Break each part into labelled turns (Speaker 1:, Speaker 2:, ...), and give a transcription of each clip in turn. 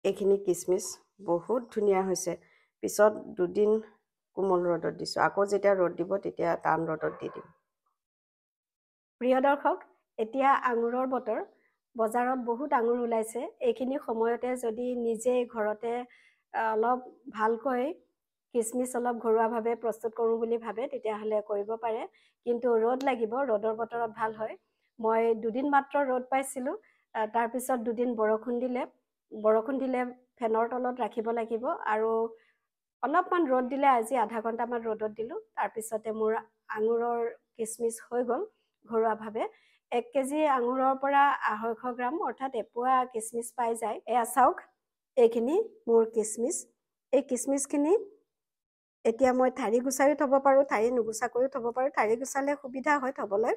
Speaker 1: এইখিনি কিচমিচ বহুত ধুনীয়া হৈছে পিছত দুদিন কোমল ৰ'দত দিছোঁ আকৌ যেতিয়া ৰ'দ দিব তেতিয়া টান ৰ'দত দি দিম
Speaker 2: প্ৰিয় দৰ্শক এতিয়া আঙুৰৰ বতৰ বজাৰত বহুত আঙুৰ ওলাইছে এইখিনি সময়তে যদি নিজে ঘৰতে অলপ ভালকৈ কিচমিচ অলপ ঘৰুৱাভাৱে প্ৰস্তুত কৰোঁ বুলি ভাবে তেতিয়াহ'লে কৰিব পাৰে কিন্তু ৰ'দ লাগিব ৰ'দৰ বতৰত ভাল হয় মই দুদিন মাত্ৰ ৰ'দ পাইছিলোঁ তাৰপিছত দুদিন বৰষুণ দিলে ফেনৰ তলত ৰাখিব লাগিব আৰু অলপমান ৰ'দ দিলে আজি আধা ঘণ্টামান ৰ'দত দিলোঁ তাৰপিছতে মোৰ আঙুৰৰ কিচমিচ হৈ গ'ল ঘৰুৱাভাৱে 1 কেজি আঙুৰৰ পৰা 250 গ্ৰাম অৰ্থাৎ এপোৱা কিচমিচ পাই যায় এয়া চাওক এইখিনি মোৰ কিচমিচ এই কিচমিচখিনি এতিয়া মই ঠাৰি গুচাইও থ'ব পাৰোঁ ঠাৰি নুগুচাকৈও থ'ব পাৰোঁ ঠাৰি গুচালে সুবিধা হয় থ'বলৈ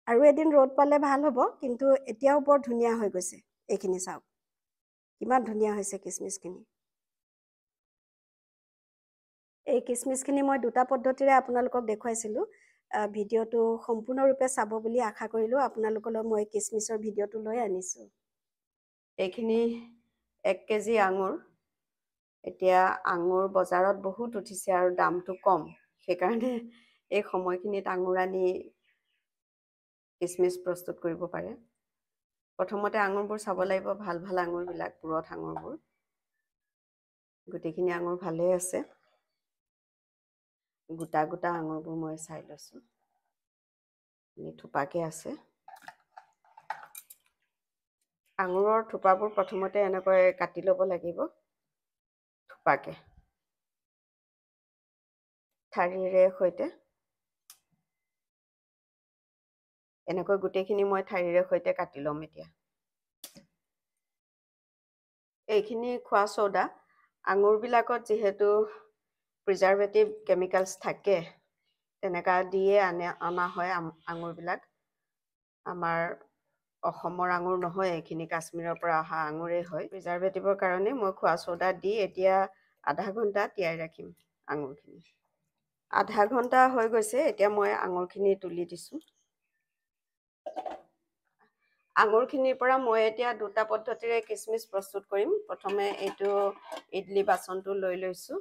Speaker 2: আৰু এদিন ৰ'দ পালে ভাল হ'ব কিন্তু এতিয়াও বৰ ধুনীয়া হৈ গৈছে এইখিনি চাওক কিমান ধুনীয়া হৈছে কিচমিচখিনি এই কিচমিচখিনি মই দুটা পদ্ধতিৰে আপোনালোকক দেখুৱাইছিলোঁ ভিডিঅ'টো সম্পূৰ্ণৰূপে চাব বুলি আশা কৰিলোঁ আপোনালোকলৈ মই কিচমিচৰ ভিডিঅ'টো লৈ আনিছোঁ
Speaker 1: এইখিনি 1 কেজি আঙুৰ এতিয়া আঙুৰ বজাৰত বহুত উঠিছে আৰু দামটো কম সেইকাৰণে এই সময়খিনিত আঙুৰ আনি কিচমিচ প্ৰস্তুত কৰিব পাৰে প্ৰথমতে আঙুৰবোৰ চাব লাগিব ভাল ভাল আঙুৰবিলাক পুৰঠ আঙুৰবোৰ গোটেইখিনি আঙুৰ ভালেই আছে গোটা গোটা আঙুৰবোৰ মই চাই লৈছোঁ থোপাকে আছে আঙুৰৰ থোপাবোৰ প্ৰথমতে এনেকৈ কাটি ল'ব লাগিব থোপাকে ঠাৰিৰে সৈতে এনেকৈ গোটেইখিনি মই ঠাৰিৰে সৈতে কাটি ল'ম এতিয়া এইখিনি খোৱা ছ'ডা আঙুৰবিলাকত যিহেতু প্ৰিজাৰ্ভেটিভ কেমিকেলছ থাকে তেনেকা দিয়ে অনা হয় আঙুৰবিলাক আমাৰ অসমৰ আঙুৰ নহয় এইখিনি কাশ্মীৰৰ পৰা অহা আঙুৰেই হয় প্ৰিজাৰ্ভেটিভৰ কাৰণে মই খোৱা ছ'ডা দি এতিয়া আধা ঘণ্টা তিয়াই ৰাখিম আঙুৰখিনি আধা ঘণ্টা হৈ গৈছে এতিয়া মই আঙুৰখিনি তুলি দিছোঁ আঙুৰখিনিৰ পৰা মই এতিয়া দুটা পদ্ধতিৰে কিচমিচ প্ৰস্তুত কৰিম প্ৰথমে এইটো ইডলি বাচনটো লৈ লৈছোঁ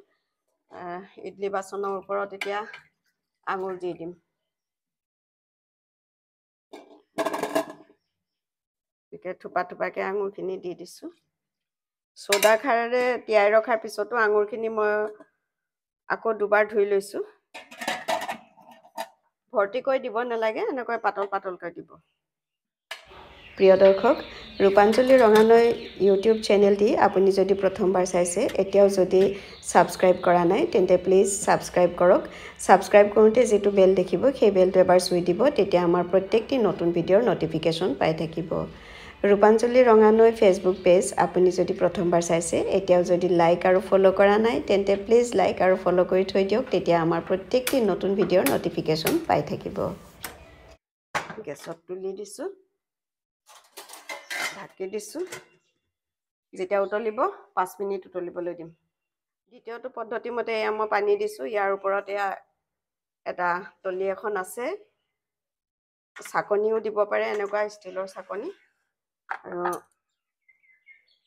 Speaker 1: ইডলি বাচনৰ ওপৰত এতিয়া আঙুৰ দি দিম এনেকৈ থোপা থোপাকৈ আঙুৰখিনি দি দিছোঁ ছ'ডা খাৰেৰে তিয়াই ৰখাৰ পিছতো আঙুৰখিনি মই আকৌ দুবাৰ ধুই লৈছোঁ ভৰ্তিকৈ দিব নালাগে এনেকৈ পাতল পাতলকৈ দিব প্ৰিয় দৰ্শক ৰূপাঞ্জলি ৰঙানৈ ইউটিউব চেনেলটি আপুনি যদি প্ৰথমবাৰ চাইছে এতিয়াও যদি ছাবস্ক্ৰাইব কৰা নাই তেন্তে প্লিজ ছাবস্ক্ৰাইব কৰক ছাবস্ক্ৰাইব কৰোঁতে যিটো বেল দেখিব সেই বেলটো এবাৰ চুই দিব তেতিয়া আমাৰ প্ৰত্যেকটি নতুন ভিডিঅ'ৰ নটিফিকেশ্যন পাই থাকিব ৰূপাঞ্জলি ৰঙানৈ ফেচবুক পেজ আপুনি যদি প্ৰথমবাৰ চাইছে এতিয়াও যদি লাইক আৰু ফ'ল' কৰা নাই তেন্তে প্লিজ লাইক আৰু ফ'ল' কৰি থৈ দিয়ক তেতিয়া আমাৰ প্ৰত্যেকটি নতুন ভিডিঅ'ৰ নটিফিকেশ্যন পাই থাকিব গেছত তুলি দিছোঁ ঢাকি দিছোঁ যেতিয়া উতলিব 5 মিনিট উতলিবলৈ দিম দ্বিতীয়টো পদ্ধতি মতে এয়া মই পানী দিছোঁ ইয়াৰ ওপৰত এয়া এটা তলি এখন আছে চাকনিও দিব পাৰে এনেকুৱা ষ্টিলৰ চাকনি আৰু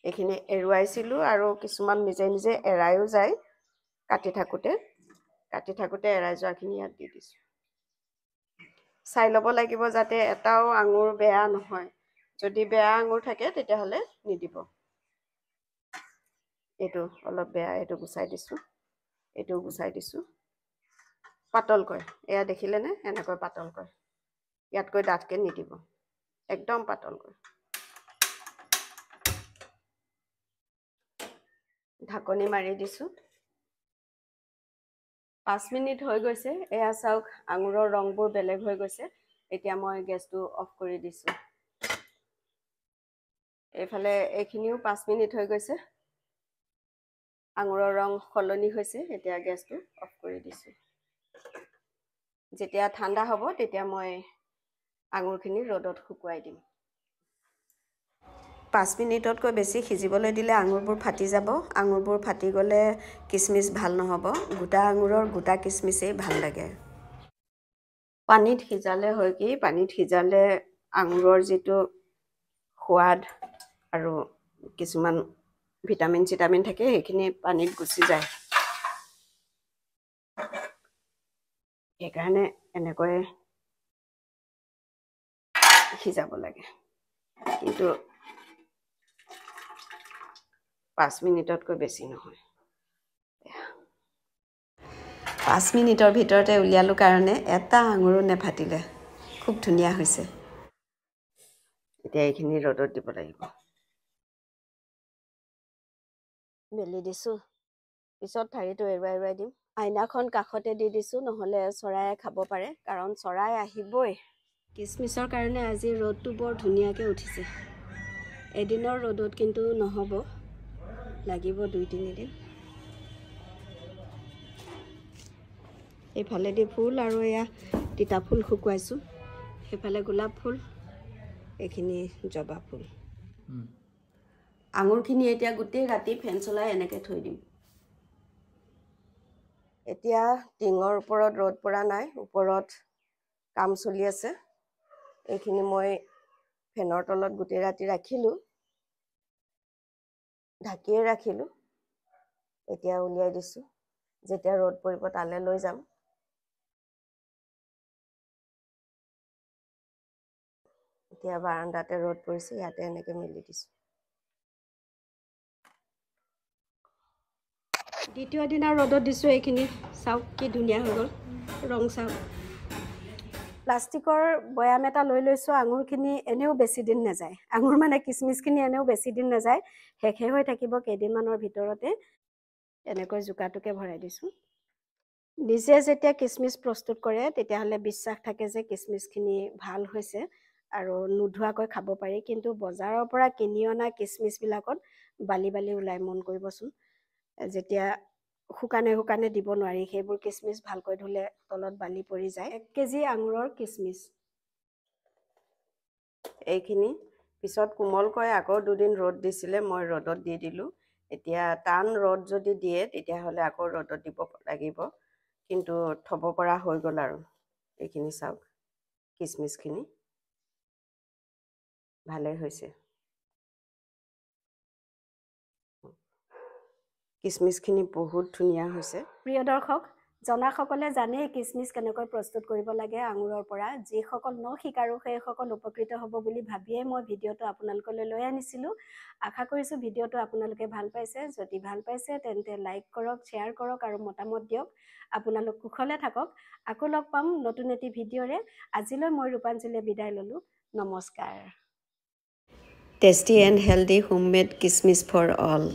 Speaker 1: এইখিনি এৰুৱাইছিলোঁ আৰু কিছুমান নিজে নিজে এৰাইও যায় কাটি থাকোঁতে এৰাই যোৱাখিনি ইয়াত দি দিছোঁ চাই ল'ব লাগিব যাতে এটাও আঙুৰ বেয়া নহয় যদি বেয়া আঙুৰ থাকে তেতিয়াহ'লে নিদিব এইটো অলপ বেয়া এইটো গুচাই দিছোঁ পাতলকৈ এয়া দেখিলেনে এনেকৈ পাতলকৈ ইয়াতকৈ ডাঠকৈ নিদিব একদম পাতলকৈ ঢাকনি মাৰি দিছোঁ 5 মিনিট হৈ গৈছে এয়া চাওক আঙুৰৰ ৰংবোৰ বেলেগ হৈ গৈছে এতিয়া মই গেছটো অফ কৰি দিছোঁ এইফালে এইখিনিও 5 মিনিট হৈ গৈছে আঙুৰৰ ৰং সলনি হৈছে এতিয়া গেছটো অফ কৰি দিছোঁ যেতিয়া ঠাণ্ডা হ'ব তেতিয়া মই আঙুৰখিনি ৰ'দত শুকুৱাই দিম 5 মিনিটতকৈ বেছি সিজিবলৈ দিলে আঙুৰবোৰ ফাটি যাব আঙুৰবোৰ ফাটি গ'লে কিচমিচ ভাল নহ'ব গোটা আঙুৰৰ গোটা কিচমিচেই ভাল লাগে পানীত সিজালে হয় কি পানীত সিজালে আঙুৰৰ যিটো সোৱাদ আৰু কিছুমান ভিটামিন চিটামিন থাকে সেইখিনি পানীত গুচি যায় সেইকাৰণে এনেকৈ সিজাব লাগে কিন্তু 5 মিনিটতকৈ বেছি নহয় 5 মিনিটৰ ভিতৰতে উলিয়ালো কাৰণে এটা আঙুৰো নেফাটিলে খুব ধুনীয়া হৈছে এতিয়া এইখিনি ৰ'দত দিব লাগিব মেলি দিছোঁ পিছত ঠাৰিটো এৰুৱাই দিম আইনাখন কাষতে দি দিছোঁ নহ'লে চৰায়ে খাব পাৰে কাৰণ চৰাই আহিবই কিচমিচৰ কাৰণে আজি ৰ'দটো বৰ ধুনীয়াকৈ উঠিছে এদিনৰ ৰ'দত কিন্তু নহ'ব লাগিব 2-3 দিন এইফালেদি ফুল আৰু এয়া তিতা ফুল শুকুৱাইছোঁ সেইফালে গোলাপ ফুল এইখিনি জবা ফুল আঙুৰখিনি এতিয়া গোটেই ৰাতি ফেন চলাই এনেকৈ থৈ দিম এতিয়া টিঙৰ ওপৰত ৰ'দ পৰা নাই ওপৰত কাম চলি আছে এইখিনি মই ফেনৰ তলত গোটেই ৰাতি ৰাখিলোঁ ঢাকিয়ে ৰাখিলোঁ এতিয়া উলিয়াই দিছোঁ যেতিয়া ৰ'দ পৰিব তালৈ লৈ যাম এতিয়া বাৰান্দাতে ৰ'দ পৰিছে ইয়াতে এনেকৈ মেলি দিছোঁ দ্বিতীয় দিনা ৰ'দত দিছোঁ এইখিনি চাওক কি ধুনীয়া হৈ গ'ল ৰং চাওক প্লাষ্টিকৰ বয়াম এটা লৈ লৈছোঁ আঙুৰখিনি এনেও বেছি দিন নাযায় আঙুৰ মানে কিচমিচখিনি এনেও বেছি দিন নাযায় শেষে হৈ থাকিব কেইদিনমানৰ ভিতৰতে এনেকৈ জোকাটোকে ভৰাই দিছোঁ নিজে যেতিয়া কিচমিচ প্ৰস্তুত কৰে তেতিয়াহ'লে বিশ্বাস থাকে যে কিচমিচখিনি ভাল হৈছে আৰু নোধোৱাকৈ খাব পাৰি কিন্তু বজাৰৰ পৰা কিনি অনা কিচমিচবিলাকত বালি বালি ওলাই মন কৰিবচোন যেতিয়া শুকানে শুকানে দিব নোৱাৰি সেইবোৰ কিচমিচ ভালকৈ ধুলে তলত বালি পৰি যায় 1 কেজি আঙুৰৰ কিচমিচ এইখিনি পিছত কোমলকৈ আকৌ 2 দিন ৰ'দ দিছিলে মই ৰ'দত দি দিলোঁ এতিয়া টান ৰ'দ যদি দিয়ে তেতিয়াহ'লে আকৌ ৰ'দত দিব লাগিব কিন্তু থ'ব পৰা হৈ গ'ল আৰু এইখিনি চাওক কিচমিচখিনি ভালেই হৈছে কিচমিচখিনি বহুত ধুনীয়া হৈছে প্ৰিয় দৰ্শক জনাসকলে জানে কিচমিচ কেনেকৈ প্ৰস্তুত কৰিব লাগে আঙুৰৰ পৰা যিসকল নশিকাৰু সেইসকল উপকৃত হ'ব বুলি ভাবিয়ে মই ভিডিঅ'টো আপোনালোকলৈ লৈ আনিছিলোঁ আশা কৰিছোঁ ভিডিঅ'টো আপোনালোকে ভাল পাইছে যদি ভাল পাইছে তেন্তে লাইক কৰক শ্বেয়াৰ কৰক আৰু মতামত দিয়ক আপোনালোক কুশলে থাকক আকৌ লগ পাম নতুন এটি ভিডিঅ'ৰে আজিলৈ মই ৰূপাঞ্জলীয়ে বিদায় ল'লোঁ নমস্কাৰ টেষ্টি এণ্ড হেল্ডি হোমমেড কিচমিচ ফৰ অল